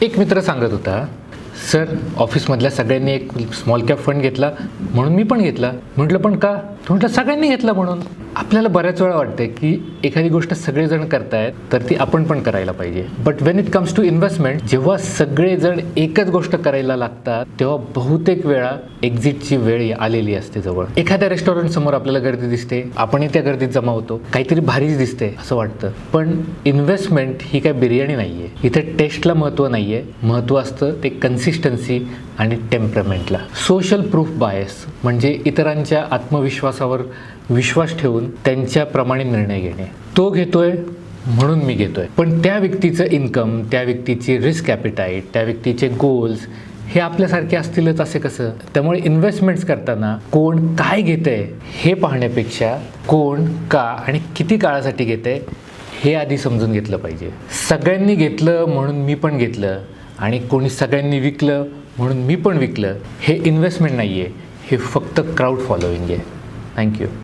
एक मित्र सांगत होता, सर ऑफिसमधल्या सगळ्यांनी एक स्मॉल कॅप फंड घेतला म्हणून मी पण घेतला. म्हटलं पण का? तो म्हटलं सगळ्यांनी घेतला म्हणून. आपल्याला बऱ्याच वेळा वाटते की एखादी गोष्ट सगळेजण करतायत तर ती आपण पण करायला पाहिजे. But when it comes to investment, जेव्हा सगळेजण एकच गोष्ट करायला लागतात तेव्हा बहुतेक वेळा एक्झिटची वेळ आलेली असते जवळ. एखाद्या रेस्टॉरंट समोर आपल्याला गर्दी दिसते, आपणही त्या गर्दीत जमा होतो, काहीतरी भारीच दिसते असं वाटतं. पण इन्व्हेस्टमेंट ही काय बिर्याणी नाहीये. इथे टेस्टला महत्त्व नाहीये, महत्त्व असतं ते कन्सिस्टन्सी आणि टेम्परमेंटला. सोशल प्रूफ बायस म्हणजे इतरांच्या आत्मविश्वासावर विश्वास ठेवून त्यांच्याप्रमाणे निर्णय घेणे. तो घेतोय म्हणून मी घेतोय. पण त्या व्यक्तीचं इन्कम, त्या व्यक्तीची रिस्क ॲपिटाईट, त्या व्यक्तीचे गोल्स हे आपल्यासारखे असतीलच असे कसं? त्यामुळे इन्व्हेस्टमेंट्स करताना कोण काय घेतंय हे पाहण्यापेक्षा कोण का आणि किती काळासाठी घेतंय हे आधी समजून घेतलं पाहिजे. सगळ्यांनी घेतलं म्हणून मी पण घेतलं आणि कोणी सगळ्यांनी विकलं म्हणून मी पण विकलं, हे इन्व्हेस्टमेंट नाही आहे, हे फक्त क्राऊड फॉलोइंग आहे. थँक्यू.